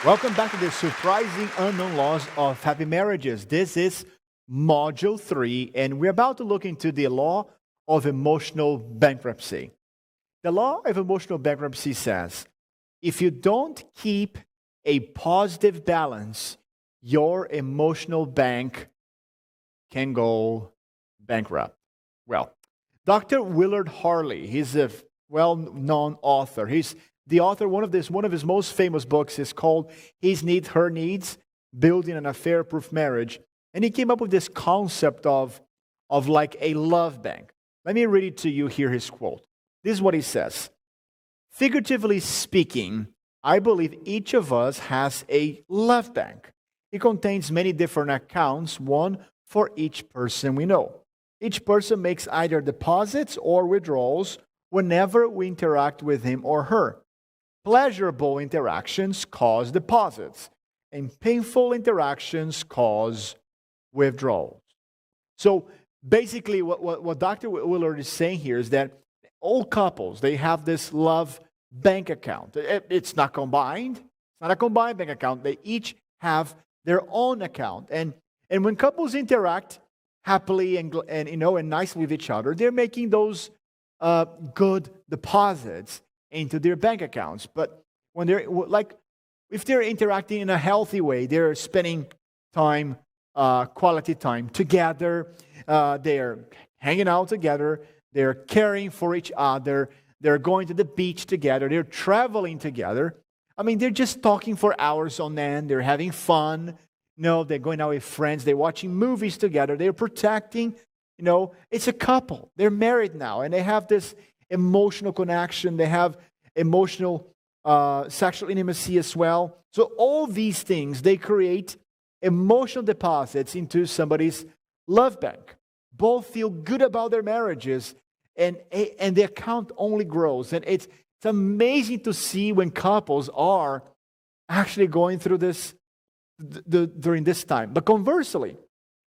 Welcome back to the surprising unknown laws of happy marriages. This is module 3, and we're about to look into the law of emotional bankruptcy. The law of emotional bankruptcy says if you don't keep a positive balance, your emotional bank can go bankrupt. Well, Dr. Willard Harley, he's a well-known author. He's the author, one of his most famous books is called His Needs, Her Needs, Building an Affair-Proof Marriage. And he came up with this concept of like a love bank. Let me read it to you here, his quote. This is what he says. Figuratively speaking, I believe each of us has a love bank. It contains many different accounts, one for each person we know. Each person makes either deposits or withdrawals whenever we interact with him or her. Pleasurable interactions cause deposits, and painful interactions cause withdrawals. So basically, what Dr. Willard is saying here is that all couples, they have this love bank account. It's not combined. It's not a combined bank account. They each have their own account. And when couples interact happily and nicely with each other, they're making those good deposits into their bank accounts. But when if they're interacting in a healthy way, they're spending time, quality time together, they're hanging out together, they're caring for each other, they're going to the beach together, they're traveling together. I mean, they're just talking for hours on end, they're having fun, they're going out with friends, they're watching movies together, they're protecting, it's a couple. They're married now, and they have this emotional connection. They have emotional sexual intimacy as well. So all these things, they create emotional deposits into somebody's love bank. Both feel good about their marriages, and the account only grows. And it's amazing to see when couples are actually going through this during this time. But conversely,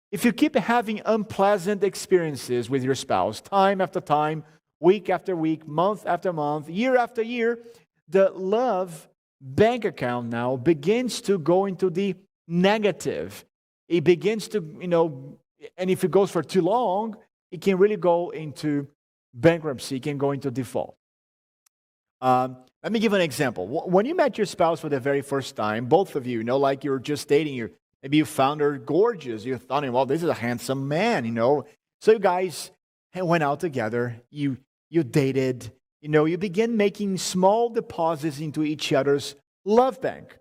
if you keep having unpleasant experiences with your spouse, time after time, week after week, month after month, year after year, the love bank account now begins to go into the negative. It begins to, and if it goes for too long, it can really go into bankruptcy, it can go into default. Let me give an example. When you met your spouse for the very first time, both of you, like you're just dating, maybe you found her gorgeous. You thought, well, this is a handsome man, So you guys went out together. You dated. You begin making small deposits into each other's love bank.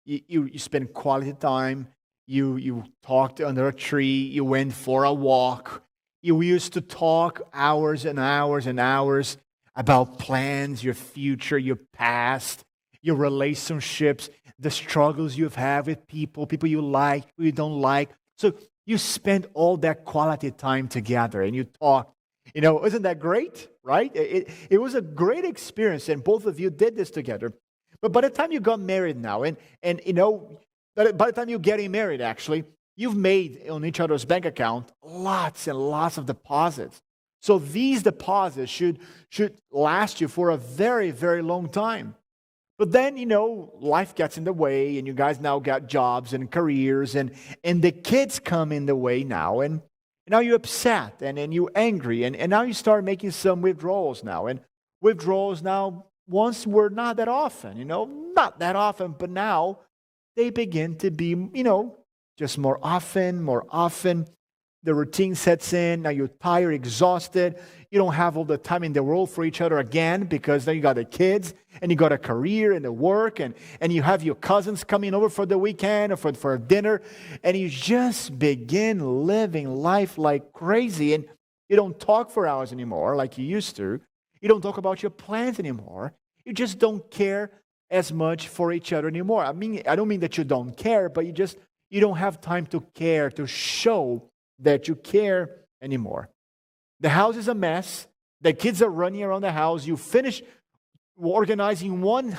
You spend quality time. You talked under a tree. You went for a walk. You used to talk hours and hours and hours about plans, your future, your past, your relationships, the struggles you've had with people you like, who you don't like. So you spend all that quality time together and you talk. Isn't that great, right? It was a great experience, and both of you did this together. But by the time you got married now, and by the time you're getting married, actually, you've made on each other's bank account lots and lots of deposits. So these deposits should last you for a very, very long time. But then, life gets in the way, and you guys now got jobs and careers, and the kids come in the way now, and now you're upset, and you're angry, and now you start making some withdrawals now. And withdrawals now, once were not that often, not that often, but now they begin to be, just more often. The routine sets in. Now you're tired, exhausted. You don't have all the time in the world for each other again because now you got the kids and you got a career and the work and you have your cousins coming over for the weekend or for dinner, and you just begin living life like crazy, and you don't talk for hours anymore like you used to. You don't talk about your plans anymore. You just don't care as much for each other anymore. I mean, I don't mean that you don't care, but you don't have time to care, to show that you care anymore. The house is a mess. The kids are running around the house. You finish organizing one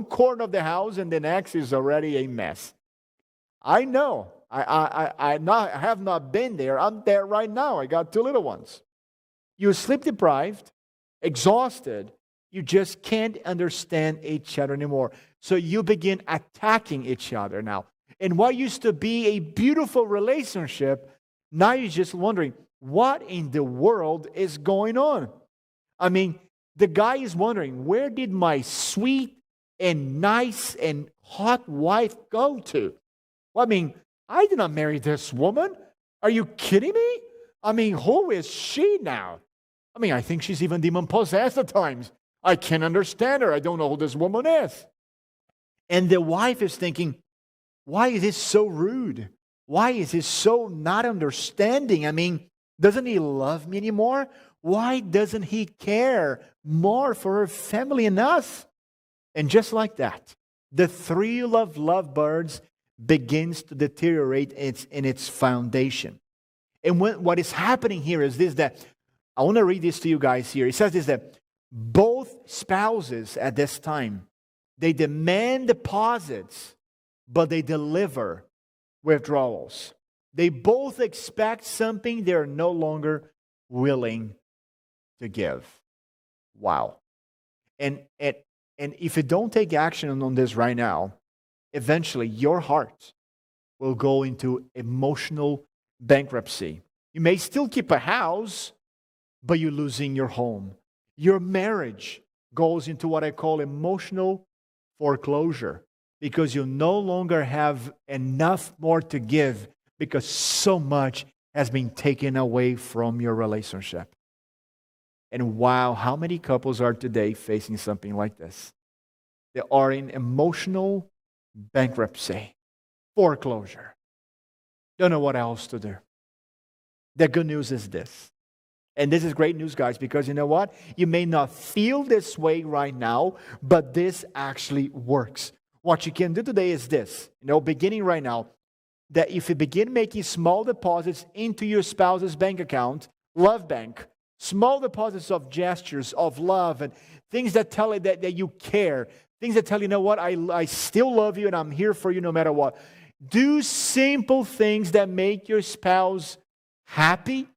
corner of the house, and the next is already a mess. I know. I have not been there. I'm there right now. I got 2 little ones. You're sleep deprived, exhausted. You just can't understand each other anymore. So you begin attacking each other now. And what used to be a beautiful relationship, now you're just wondering, what in the world is going on? I mean, the guy is wondering, where did my sweet and nice and hot wife go to? Well, I mean, I did not marry this woman. Are you kidding me? I mean, who is she now? I mean, I think she's even demon-possessed at times. I can't understand her. I don't know who this woman is. And the wife is thinking, why is this so rude? Why is he so not understanding? I mean, doesn't he love me anymore? Why doesn't he care more for her family and us? And just like that, the thrill of lovebirds begins to deteriorate in its foundation. And what is happening here is this, that I want to read this to you guys here. It says this, that both spouses at this time, they demand deposits, but they deliver withdrawals. They both expect something they're no longer willing to give. Wow. And if you don't take action on this right now, eventually your heart will go into emotional bankruptcy. You may still keep a house, but you're losing your home. Your marriage goes into what I call emotional foreclosure, because you no longer have enough more to give because so much has been taken away from your relationship. And wow, how many couples are today facing something like this? They are in emotional bankruptcy, foreclosure. Don't know what else to do. The good news is this. And this is great news, guys, because you know what? You may not feel this way right now, but this actually works. What you can do today is this, beginning right now, that if you begin making small deposits into your spouse's bank account, love bank, small deposits of gestures of love and things that tell you that you care, things that tell you know what, I still love you and I'm here for you no matter what. Do simple things that make your spouse happy,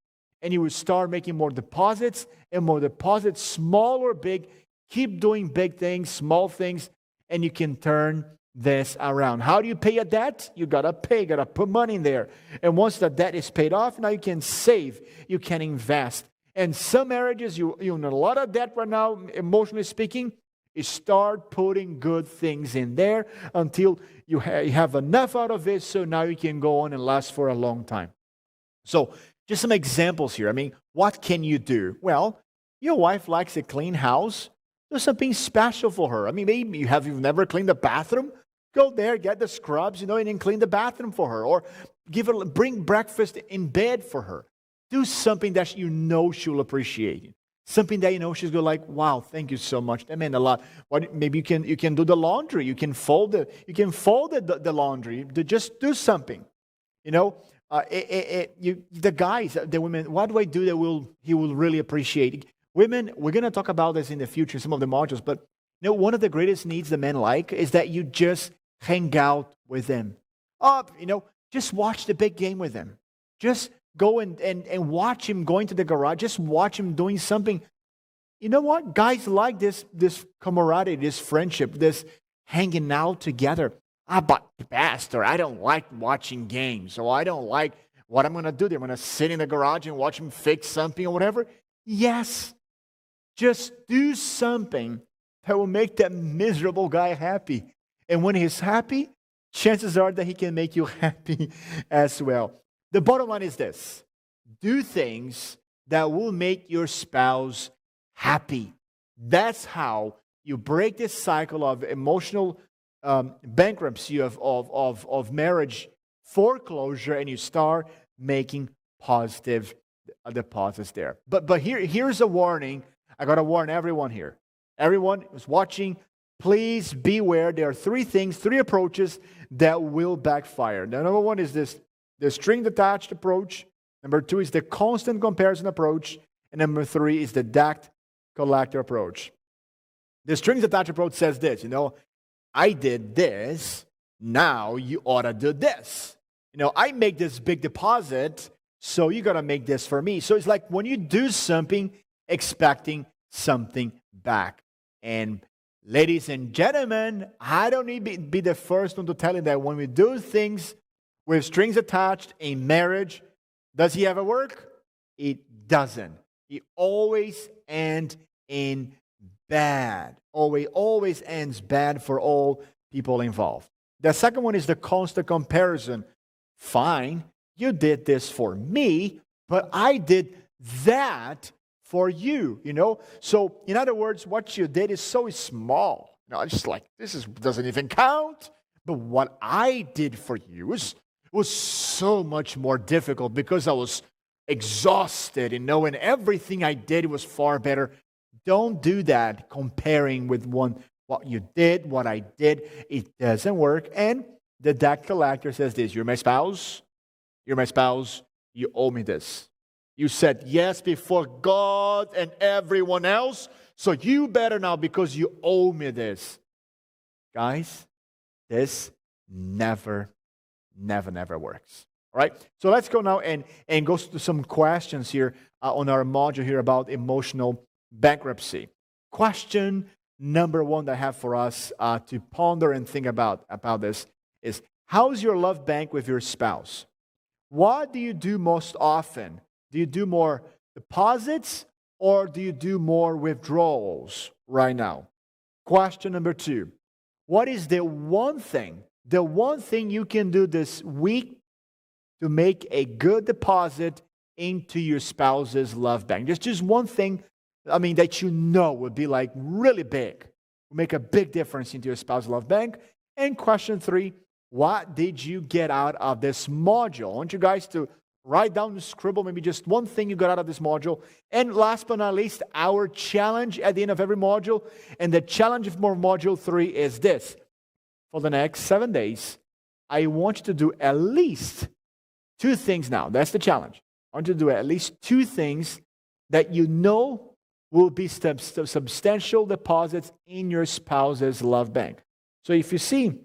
and you will start making more deposits and more deposits, small or big. Keep doing big things, small things, and you can turn this around. How do you pay a debt? You got to pay, got to put money in there. And once the debt is paid off, now you can save, you can invest. And some marriages, you're in a lot of debt right now, emotionally speaking. You start putting good things in there until you have enough out of it, so now you can go on and last for a long time. So, just some examples here. I mean, what can you do? Well, your wife likes a clean house. Do something special for her. I mean, maybe you've never cleaned the bathroom. Go there, get the scrubs, and then clean the bathroom for her. Or bring breakfast in bed for her. Do something that she'll appreciate. Something that she's going like, wow, thank you so much. That meant a lot. Maybe you can do the laundry. You can fold the laundry. Just do something. The guys, the women, what do I do that he will really appreciate? Women, we're going to talk about this in the future, some of the modules, but one of the greatest needs the men like is that you just hang out with them. Just watch the big game with them. Just go and watch him going to the garage. Just watch him doing something. You know what? Guys like this camaraderie, this friendship, this hanging out together. But Pastor, I don't like watching games, so I don't like what I'm going to do. I'm going to sit in the garage and watch him fix something or whatever. Yes, just do something that will make that miserable guy happy. And when he's happy, chances are that he can make you happy as well. The bottom line is this. Do things that will make your spouse happy. That's how you break this cycle of emotional bankruptcy of marriage foreclosure, and you start making positive deposits there. But here's a warning. I got to warn everyone here. Everyone who's watching, please beware. There are three approaches that will backfire. The number one is the string-attached approach. Number two is the constant comparison approach. And number three is the debt collector approach. The strings-attached approach says this, I did this, now you ought to do this. I make this big deposit, so you got to make this for me. So it's like when you do something, expecting something back. And ladies and gentlemen, I don't need to be the first one to tell you that when we do things with strings attached in marriage, does he ever work? It doesn't. It always ends in bad. Always ends bad for all people involved. The second one is the constant comparison. Fine, you did this for me, but I did that for you, So, in other words, what you did is so small. It's just like, doesn't even count. But what I did for you was so much more difficult because I was exhausted, and everything I did was far better. Don't do that comparing with what you did, what I did. It doesn't work. And the debt collector says this: you're my spouse, you owe me this. You said yes before God and everyone else, so you better now because you owe me this. Guys, this never works. All right? So let's go now and go to some questions here on our module here about emotional bankruptcy. Question number one that I have for us to ponder and think about this is, how's your love bank with your spouse? What do you do most often? Do you do more deposits or do you do more withdrawals right now? Question number two, what is the one thing you can do this week to make a good deposit into your spouse's love bank? Just one thing, that would be like really big, will make a big difference into your spouse's love bank. And question three, what did you get out of this module? I want you guys to write down and scribble maybe just one thing you got out of this module. And last but not least, our challenge at the end of every module. And the challenge of module 3 is this. For the next 7 days, I want you to do at least 2 things now. That's the challenge. I want you to do at least 2 things that will be substantial deposits in your spouse's love bank. So if you see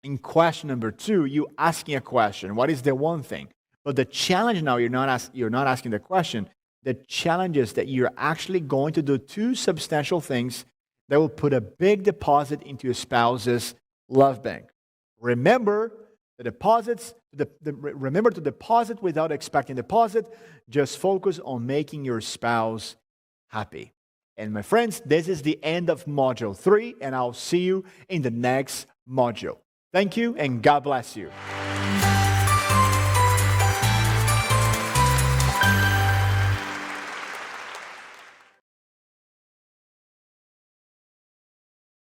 in question number 2, you asking a question. What is the one thing? But the challenge now, you're not asking the question. The challenge is that you're actually going to do 2 substantial things that will put a big deposit into your spouse's love bank. Remember the deposits. Remember to deposit without expecting deposit. Just focus on making your spouse happy. And my friends, this is the end of module 3, and I'll see you in the next module. Thank you, and God bless you.